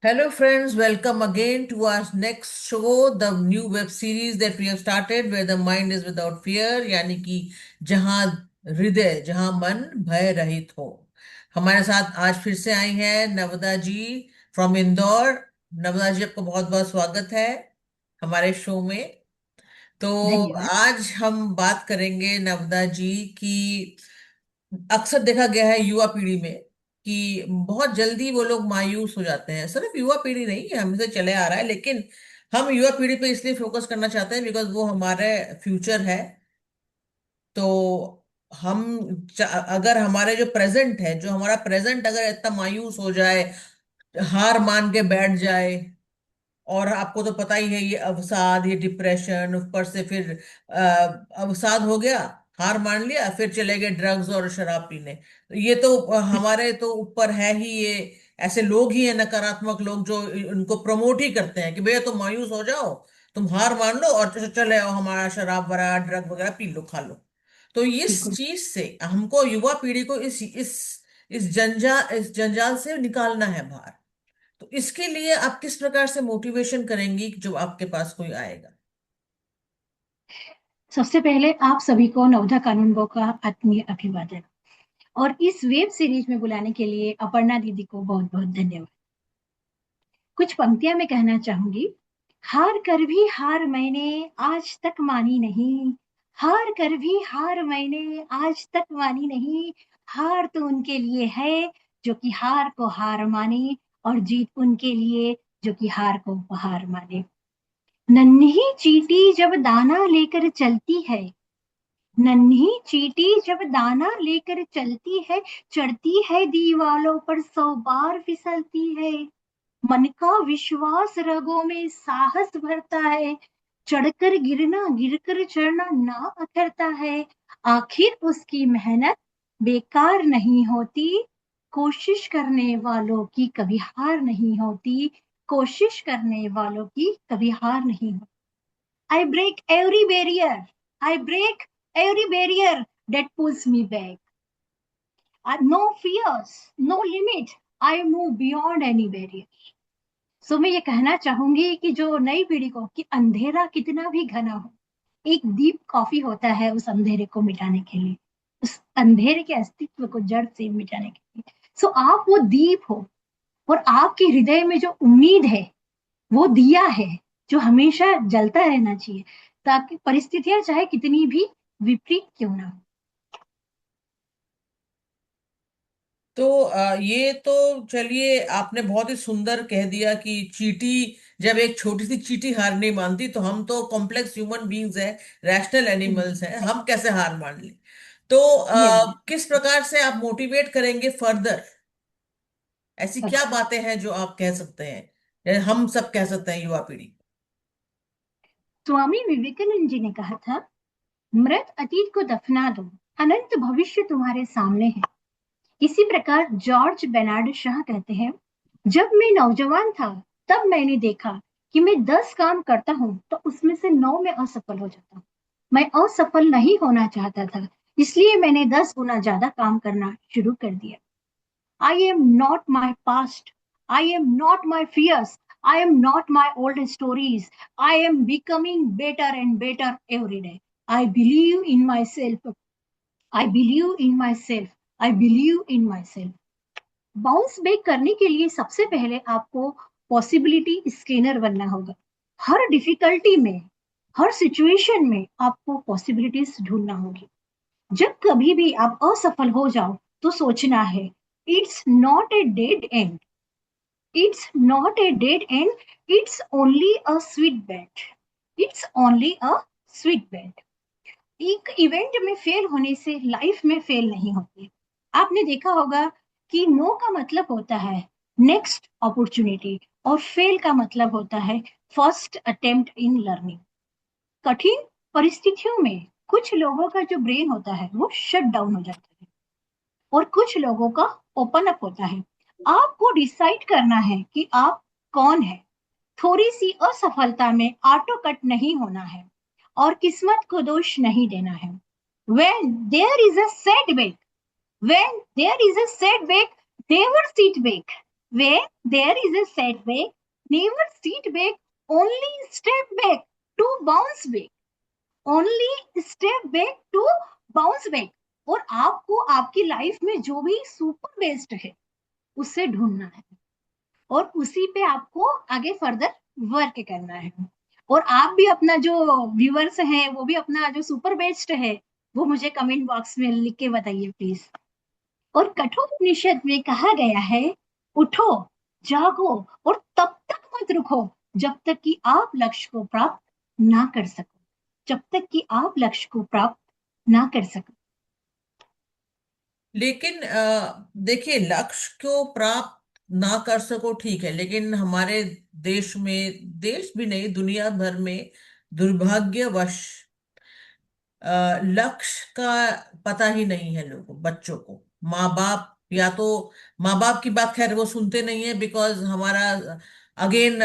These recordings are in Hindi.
Hello, friends. Welcome again to our next show, the new web series that we have started, where the mind is without fear, यानी कि जहां हृदय, जहां मन भय रहित हो। हमारे साथ आज फिर से आई हैं नवदा जी फ्रॉम इंदौर। नवदा जी, आपका बहुत बहुत स्वागत है हमारे शो में। तो धन्यवाद। आज हम बात करेंगे नवदा जी की। अक्सर देखा गया है युवा पीढ़ी में कि बहुत जल्दी वो लोग मायूस हो जाते हैं। सिर्फ युवा पीढ़ी नहीं, ये हमेशा चले आ रहा है, लेकिन हम युवा पीढ़ी पे इसलिए फोकस करना चाहते हैं बिकॉज वो हमारे फ्यूचर है। तो हम अगर हमारे जो प्रेजेंट है, जो हमारा प्रेजेंट अगर इतना मायूस हो जाए, हार मान के बैठ जाए, और आपको तो पता ही है ये अवसाद, ये डिप्रेशन, ऊपर से फिर अवसाद हो गया, हार मान लिया, फिर चले गए ड्रग्स और शराब पीने। तो ये तो हमारे तो ऊपर है ही ये। ऐसे लोग ही हैं, नकारात्मक लोग, जो उनको प्रमोट ही करते हैं कि भैया तुम मायूस हो जाओ, तुम हार मान लो और चले आओ, हमारा शराब वगैरह ड्रग वगैरह पी लो, खा लो। तो इस बिल्कुल। चीज से हमको युवा पीढ़ी को इस जंजाल से निकालना है बाहर। तो इसके लिए आप किस प्रकार से मोटिवेशन करेंगी जब आपके पास कोई आएगा? सबसे पहले आप सभी को नवधा कानूनगो का आत्मीय अभिवादन और इस वेब सीरीज में बुलाने के लिए अपर्णा दीदी को बहुत बहुत धन्यवाद। कुछ पंक्तियां मैं कहना चाहूंगी। हार कर भी हार मैंने आज तक मानी नहीं। हार कर भी हार मैंने आज तक मानी नहीं। हार तो उनके लिए है जो कि हार को हार माने, और जीत उनके लिए जो कि हार को उपहार माने। नन्ही चींटी जब दाना लेकर चलती है, नन्ही चींटी जब दाना लेकर चलती है, चढ़ती है दीवालों पर 100 बार फिसलती है। मन का विश्वास रगों में साहस भरता है, चढ़कर गिरना गिरकर चढ़ना ना अखरता है। आखिर उसकी मेहनत बेकार नहीं होती, कोशिश करने वालों की कभी हार नहीं होती। कोशिश करने वालों की कभी हार नहीं होती। I break every barrier. I break every barrier that pulls me back. No fears, no limit. I move beyond any barrier. सो मैं ये कहना चाहूंगी कि जो नई पीढ़ी को, कि अंधेरा कितना भी घना हो, एक दीप काफी होता है उस अंधेरे को मिटाने के लिए, उस अंधेरे के अस्तित्व को जड़ से मिटाने के लिए। सो आप वो दीप हो, और आपके हृदय में जो उम्मीद है वो दिया है जो हमेशा जलता रहना चाहिए, ताकि परिस्थितियां चाहे कितनी भी विपरीत क्यों ना हो। तो ये तो चलिए, आपने बहुत ही सुंदर कह दिया कि चींटी, जब एक छोटी सी चींटी हार नहीं मानती, तो हम तो कॉम्प्लेक्स ह्यूमन बीइंग्स हैं, रैशनल एनिमल्स हैं, हम कैसे हार मान ली? तो यही किस प्रकार से आप मोटिवेट करेंगे फर्दर? ऐसी क्या बातें हैं जो आप कह सकते हैं, या हम सब कह सकते हैं युवा पीढ़ी? स्वामी विवेकानंद जी ने कहा था, मृत अतीत को दफना दो, अनंत भविष्य तुम्हारे सामने है। इसी प्रकार जॉर्ज बेनार्ड शाह कहते हैं, जब मैं नौजवान था तब मैंने देखा कि मैं 10 काम करता हूँ तो उसमें से 9 में असफल हो जाता हूँ। मैं असफल नहीं होना चाहता था, इसलिए मैंने 10 गुना ज्यादा काम करना शुरू कर दिया। I am not my past. I am not my fears. I am not my old stories. I am becoming better and better every day. I believe in myself. I believe in myself. I believe in myself. Bounce back करने के लिए सबसे पहले आपको पॉसिबिलिटी स्कैनर बनना होगा। हर डिफिकल्टी में, हर सिचुएशन में आपको पॉसिबिलिटीज ढूंढना होगी। जब कभी भी आप असफल हो जाओ तो सोचना है, it's not a dead end, it's not a dead end, it's only a sweet bet, it's only a sweet bet. एक इवेंट में फेल होने से लाइफ में फेल नहीं होती। आपने देखा होगा कि नो का मतलब होता है नेक्स्ट अपॉर्चुनिटी, और फेल का मतलब होता है फर्स्ट अटेम्प्ट इन लर्निंग। कठिन परिस्थितियों में कुछ लोगों का जो ब्रेन होता है वो शट डाउन हो जाता है, और कुछ लोगों का ओपन अप होता है। आपको डिसाइड करना है कि आप कौन है। थोड़ी सी असफलता में ऑटो कट नहीं होना है, और किस्मत को दोष नहीं देना है। When there is a setback, when there is a setback, never sit back. Where there is a setback, never sit back, only step back to bounce back. Only step back to bounce back. और आपको आपकी लाइफ में जो भी सुपर बेस्ट है उससे ढूंढना है, और उसी पे आपको आगे फर्दर वर्क करना है। और आप भी अपना जो व्यूअर्स हैं वो भी अपना जो सुपर बेस्ट है वो मुझे कमेंट बॉक्स में लिख के बताइए प्लीज। और कठोपनिषद में कहा गया है, उठो, जागो और तब तक मत रुको जब तक कि आप लक्ष्य को प्राप्त ना कर सको, जब तक कि आप लक्ष्य को प्राप्त ना कर सको। लेकिन देखिए, लक्ष्य को प्राप्त ना कर सको ठीक है, लेकिन हमारे देश में, देश भी नहीं दुनिया भर में, दुर्भाग्यवश लक्ष्य का पता ही नहीं है लोगों, बच्चों को। माँ बाप, या तो माँ बाप की बात खैर वो सुनते नहीं है, बिकॉज हमारा अगेन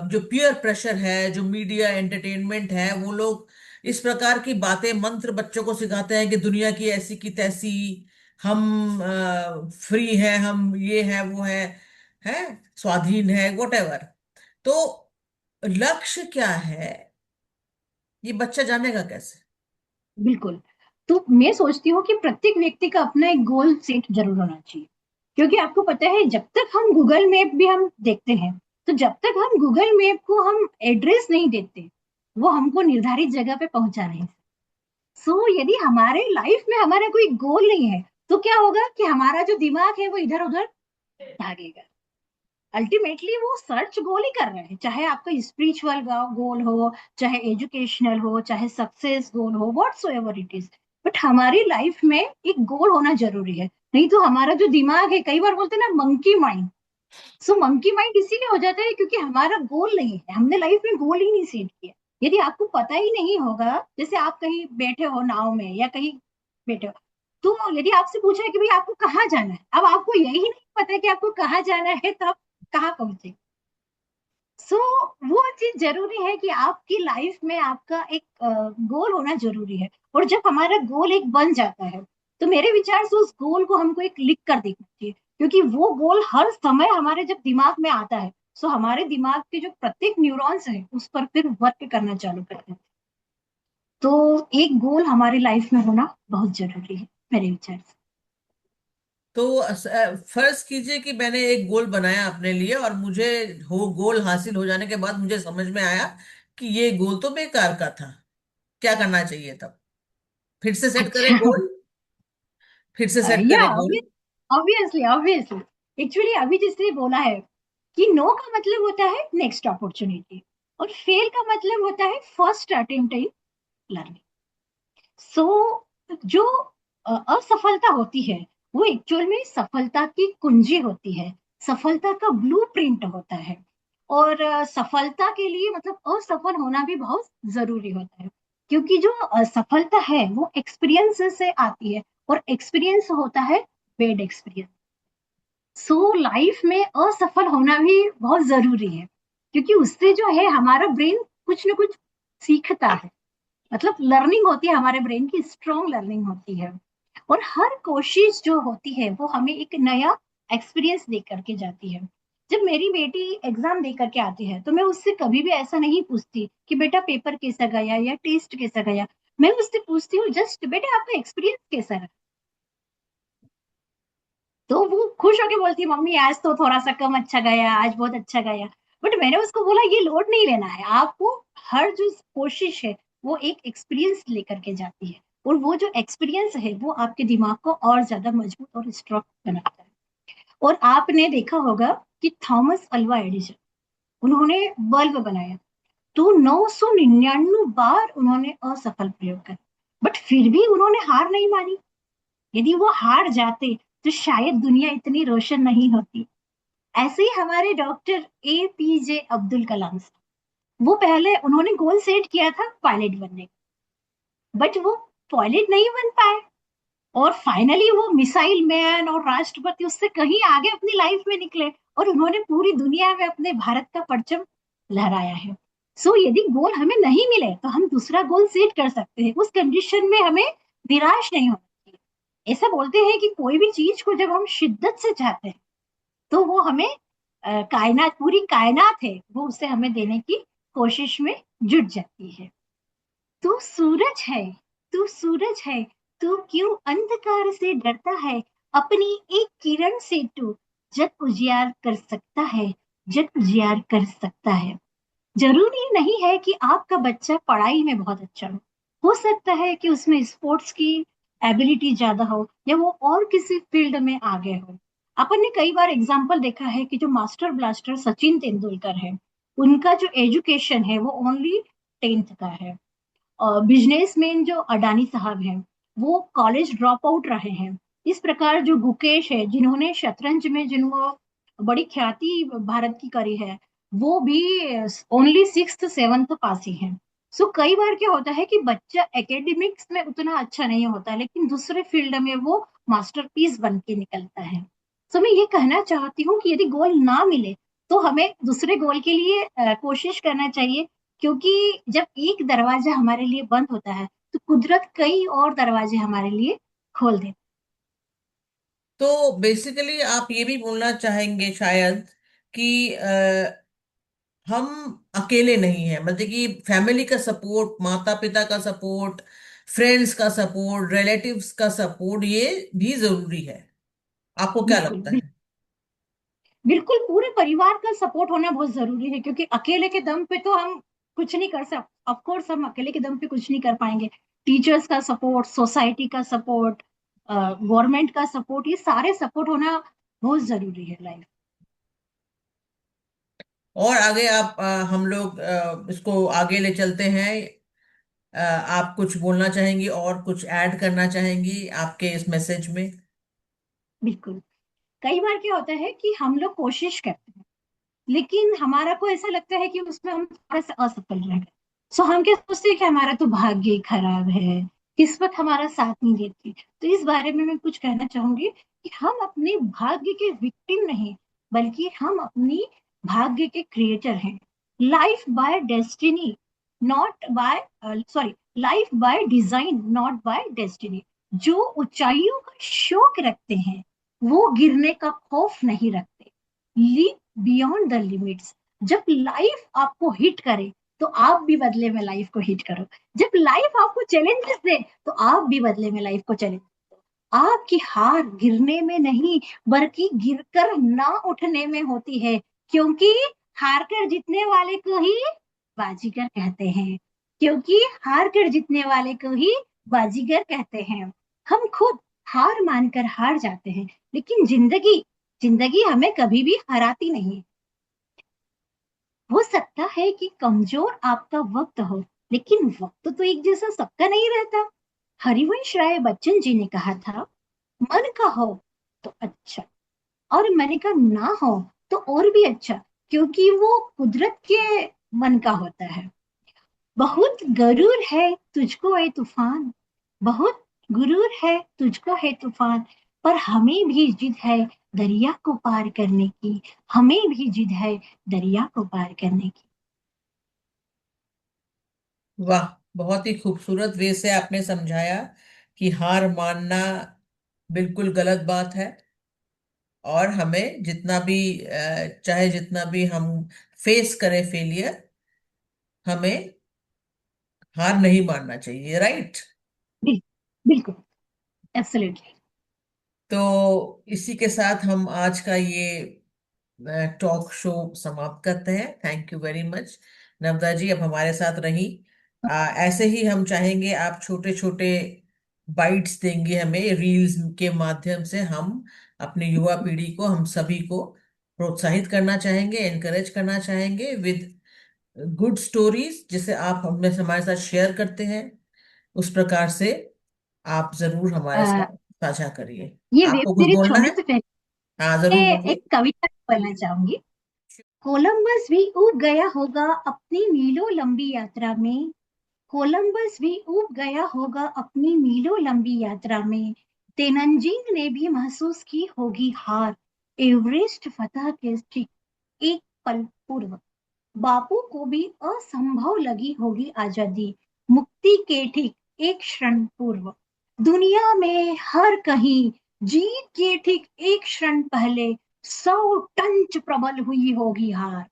जो पीयर प्रेशर है, जो मीडिया एंटरटेनमेंट है, वो लोग इस प्रकार की बातें, मंत्र बच्चों को सिखाते हैं कि दुनिया की ऐसी की तैसी, हम फ्री है, हम ये है वो है स्वाधीन है, वॉटेवर। तो लक्ष्य क्या है, ये बच्चा जानेगा कैसे? बिल्कुल। तो मैं सोचती हूँ कि प्रत्येक व्यक्ति का अपना एक गोल सेट जरूर होना चाहिए, क्योंकि आपको पता है जब तक हम गूगल मैप भी हम देखते हैं, तो जब तक हम गूगल मैप को हम एड्रेस नहीं देते वो हमको निर्धारित जगह पे पहुंचा नहीं। सो यदि हमारे लाइफ में हमारा कोई गोल नहीं है तो क्या होगा कि हमारा जो दिमाग है वो इधर उधर भागेगा। अल्टीमेटली वो सर्च गोल ही कर रहे हैं, चाहे आपका स्पिरिचुअल गोल हो, चाहे एजुकेशनल हो, चाहे सक्सेस गोल हो, what's ever it is. But हमारी लाइफ में एक गोल होना जरूरी है, नहीं तो हमारा जो दिमाग है, कई बार बोलते हैं ना मंकी माइंड। सो मंकी माइंड इसीलिए हो जाता है क्योंकि हमारा गोल नहीं है, हमने लाइफ में गोल ही नहीं सेट किया। यदि आपको पता ही नहीं होगा, जैसे आप कहीं बैठे हो नाव में या कहीं बैठे हो, तो यदि आपसे पूछा है कि भाई आपको कहाँ जाना है, अब आपको यही नहीं पता है कि आपको कहाँ जाना है, तो आप कहाँ पहुंचे। सो वो चीज जरूरी है कि आपकी लाइफ में आपका एक गोल होना जरूरी है। और जब हमारा गोल एक बन जाता है तो मेरे विचार से उस गोल को हमको एक लिख कर देखना चाहिए, क्योंकि वो गोल हर समय हमारे जब दिमाग में आता है, सो हमारे दिमाग के जो प्रत्येक न्यूरॉन्स है उस पर फिर वर्क करना चालू करते हैं। तो एक गोल हमारी लाइफ में होना बहुत जरूरी है मेरे विचार से। तो फर्ज कीजिए कि मैंने एक गोल बनाया अपने लिए, और मुझे हो गोल हासिल हो जाने के बाद मुझे समझ में आया कि ये गोल तो बेकार का था। क्या करना चाहिए तब? फिर से सेट करें अच्छा। गोल, फिर से सेट या करें गोल। ऑब्वियसली ऑब्वियसली एक्चुअली अभी जिसने बोला है कि नो का मतलब होता है नेक्स्ट अपॉर्चुनिटी, और फेल का मतलब होता है फर्स्ट अटेम्प्ट इन लर्निंग। सो जो असफलता होती है वो एक्चुअल में सफलता की कुंजी होती है, सफलता का ब्लूप्रिंट होता है। और सफलता के लिए मतलब असफल होना भी बहुत जरूरी होता है, क्योंकि जो असफलता है वो एक्सपीरियंस से आती है, और एक्सपीरियंस होता है बेड एक्सपीरियंस। सो लाइफ में असफल होना भी बहुत जरूरी है, क्योंकि उससे जो है हमारा ब्रेन कुछ ना कुछ सीखता है, मतलब लर्निंग होती है हमारे ब्रेन की, स्ट्रॉन्ग लर्निंग होती है। और हर कोशिश जो होती है वो हमें एक नया एक्सपीरियंस दे करके जाती है। जब मेरी बेटी एग्जाम दे करके आती है तो मैं उससे कभी भी ऐसा नहीं पूछती कि बेटा पेपर कैसा गया या टेस्ट कैसा गया। मैं उससे पूछती हूँ जस्ट बेटा आपका एक्सपीरियंस कैसा रहा। तो वो खुश होके बोलती है मम्मी आज तो थोड़ा सा कम अच्छा गया, आज बहुत अच्छा गया। बट मैंने उसको बोला ये लोड नहीं लेना है आपको, हर जो कोशिश है वो एक एक्सपीरियंस लेकर के जाती है, और वो जो एक्सपीरियंस है वो आपके दिमाग को और ज्यादा मजबूत और स्ट्रॉन्ग बनाता है। और आपने देखा होगा कि थॉमस अल्वा एडिसन, उन्होंने बल्ब बनाया, तो 999 बार उन्होंने असफल प्रयोग किया, बट फिर भी उन्होंने हार नहीं मानी। यदि वो हार जाते तो शायद दुनिया इतनी रोशन नहीं होती। ऐसे ही हमारे डॉक्टर APJ अब्दुल कलाम साहब, वो पहले उन्होंने गोल सेट किया था पायलट बनने का, बट वो पायलट नहीं बन पाए, और फाइनली वो मिसाइल मैन और राष्ट्रपति उससे कहीं आगे अपनी लाइफ में निकले, और उन्होंने पूरी दुनिया में अपने भारत का परचम लहराया है। सो यदि गोल हमें नहीं मिले तो हम दूसरा गोल सेट कर सकते हैं, उस कंडीशन में हमें निराश नहीं होना चाहिए। ऐसा बोलते हैं कि कोई भी चीज को जब हम शिद्दत से चाहते हैं तो वो हमें कायनात, पूरी कायनात है वो उसे हमें देने की कोशिश में जुट जाती है। तू सूरज है, तू सूरज है, तू क्यों अंधकार से डरता है, अपनी एक किरण से तू जग उजियार कर सकता है, जग उजियार कर सकता है। जरूरी नहीं है कि आपका बच्चा पढ़ाई में बहुत अच्छा हो सकता है कि उसमें स्पोर्ट्स की एबिलिटी ज्यादा हो या वो और किसी फील्ड में आगे हो। अपन ने कई बार एग्जाम्पल देखा है कि जो मास्टर ब्लास्टर सचिन तेंदुलकर है, उनका जो एजुकेशन है वो ओनली 10th का है। बिजनेसमैन जो अडानी साहब हैं, वो कॉलेज ड्रॉप आउट रहे हैं। इस प्रकार जो गुकेश है, जिन्होंने शतरंज में जिनको बड़ी ख्याति भारत की करी है, वो भी ओनली 6th 7th पास ही हैं। सो कई बार क्या होता है कि बच्चा एकेडमिक्स में उतना अच्छा नहीं होता, लेकिन दूसरे फील्ड में वो मास्टरपीस बन के निकलता है। सो मैं ये कहना चाहती हूँ कि यदि गोल ना मिले तो हमें दूसरे गोल के लिए कोशिश करना चाहिए, क्योंकि जब एक दरवाजा हमारे लिए बंद होता है तो कुदरत कई और दरवाजे हमारे लिए खोल देती तो बेसिकली आप ये भी बोलना चाहेंगे शायद कि हम अकेले नहीं हैं, मतलब कि फैमिली का सपोर्ट, माता पिता का सपोर्ट, फ्रेंड्स का सपोर्ट, रिलेटिव्स का सपोर्ट, ये भी जरूरी है। आपको है। क्या बिल्कुल लगता बिल्कुल। है? बिल्कुल पूरे परिवार का सपोर्ट होना बहुत जरूरी है, क्योंकि अकेले के दम पे तो हम कुछ नहीं कर सकते। ऑफकोर्स हम अकेले के दम पे कुछ नहीं कर पाएंगे। टीचर्स का सपोर्ट, सोसाइटी का सपोर्ट, गवर्नमेंट का सपोर्ट, ये सारे सपोर्ट होना बहुत जरूरी है लाइफ। और आगे आप हम लोग इसको आगे ले चलते हैं। आप कुछ बोलना चाहेंगी और कुछ ऐड करना चाहेंगी आपके इस मैसेज में? बिल्कुल। कई बार क्या होता है कि हम लोग कोशिश करते हैं, लेकिन हमारा को ऐसा लगता है कि उसमें हम थोड़ा सा असफल रह गए। सो हम क्या सोचते हैं कि हमारा तो भाग्य ही खराब है, किस्मत हमारा साथ नहीं देती। तो इस बारे में मैं कुछ कहना चाहूंगी कि हम अपने भाग्य के विक्टिम नहीं, बल्कि हम अपनी भाग्य के क्रिएटर हैं। Life by destiny, not by, sorry, life by design not by destiny. जो ऊंचाइयों का शौक रखते हैं वो गिरने का खौफ नहीं रखते। Live beyond the limits. जब लाइफ आपको हिट करे तो आप भी बदले में लाइफ को हिट करो। जब लाइफ आपको चैलेंजेस दे तो आप भी बदले में लाइफ को चैलेंज। आपकी हार गिरने में नहीं, बल्कि गिरकर ना उठने में होती है, क्योंकि हार कर जीतने वाले को ही बाजीगर कहते हैं। क्योंकि हार कर जीतने वाले को ही बाजीगर कहते हैं। हम खुद हार मानकर हार जाते हैं, लेकिन जिंदगी जिंदगी हमें कभी भी हराती नहीं। हो सकता है कि कमजोर आपका वक्त हो, लेकिन वक्त तो एक जैसा सबका नहीं रहता। हरिवंश राय बच्चन जी ने कहा था, मन का हो तो अच्छा, और मन का ना हो तो और भी अच्छा, क्योंकि वो कुदरत के मन का होता है। बहुत गरूर है तुझको है तूफान, बहुत गुरूर है तुझको है तूफान, पर हमें भी जिद है दरिया को पार करने की, हमें भी जिद है दरिया को पार करने की। वाह, बहुत ही खूबसूरत वे से आपने समझाया कि हार मानना बिल्कुल गलत बात है, और हमें जितना भी चाहे जितना भी हम फेस करें फेलियर, हमें हार नहीं मानना चाहिए, राइट? बिल, बिल्कुल, एब्सोल्युटली। तो इसी के साथ हम आज का ये टॉक शो समाप्त करते हैं। थैंक यू वेरी मच नवदा जी, अब हमारे साथ रही। ऐसे ही हम चाहेंगे आप छोटे छोटे बाइट्स देंगे हमें रील्स के माध्यम से। हम अपनी युवा पीढ़ी को, हम सभी को प्रोत्साहित करना चाहेंगे, एनकरेज करना चाहेंगे विद गुड स्टोरीज, जिसे आप हमें हमारे साथ शेयर करते हैं। उस प्रकार से आप जरूर हमारे साथ साझा करिए। ये वेब आपको कुछ सीरीज बोलना छोड़ने है? से पहले हाँ, जरूर एक बोलिए। कविता बोलना चाहूंगी। कोलंबस भी ऊब गया होगा अपनी मीलों लंबी यात्रा में, कोलंबस भी ऊब गया होगा अपनी मीलों लंबी यात्रा में, तेनजिंग ने भी महसूस की होगी हार, एवरेस्ट फतह के ठीक एक पल पूर्व, बापू को भी असंभव लगी होगी आजादी, मुक्ति के ठीक एक क्षण पूर्व, दुनिया में हर कहीं जीत के ठीक एक क्षण पहले 100 टन प्रबल हुई होगी हार,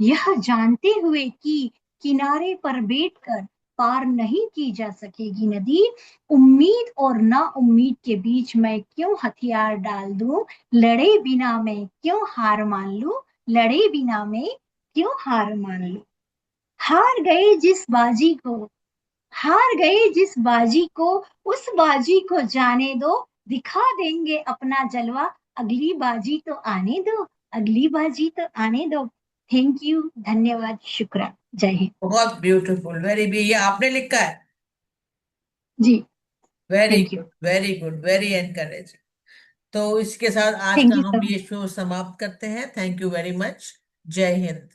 यह जानते हुए कि किनारे पर बैठकर पार नहीं की जा सकेगी नदी, उम्मीद और ना उम्मीद के बीच मैं क्यों हथियार डाल दूं, लड़े बिना मैं क्यों हार मान लूं, लड़े बिना मैं क्यों हार मान लूं। हार गए जिस बाजी को, हार गए जिस बाजी को, उस बाजी को जाने दो, दिखा देंगे अपना जलवा, अगली बाजी तो आने दो, अगली बाजी तो आने दो। थैंक यू, धन्यवाद, शुक्रान, जय हिंद। बहुत ब्यूटीफुल, वेरी भी, ये आपने लिखा है? जी। Very thank you. Good, very good, very encouraging. तो इसके साथ आज का थैंक यू हम सो मच। ये शो समाप्त करते हैं। Thank you very much. जय हिंद।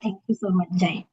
थैंक यू सो मच, जय हिंद।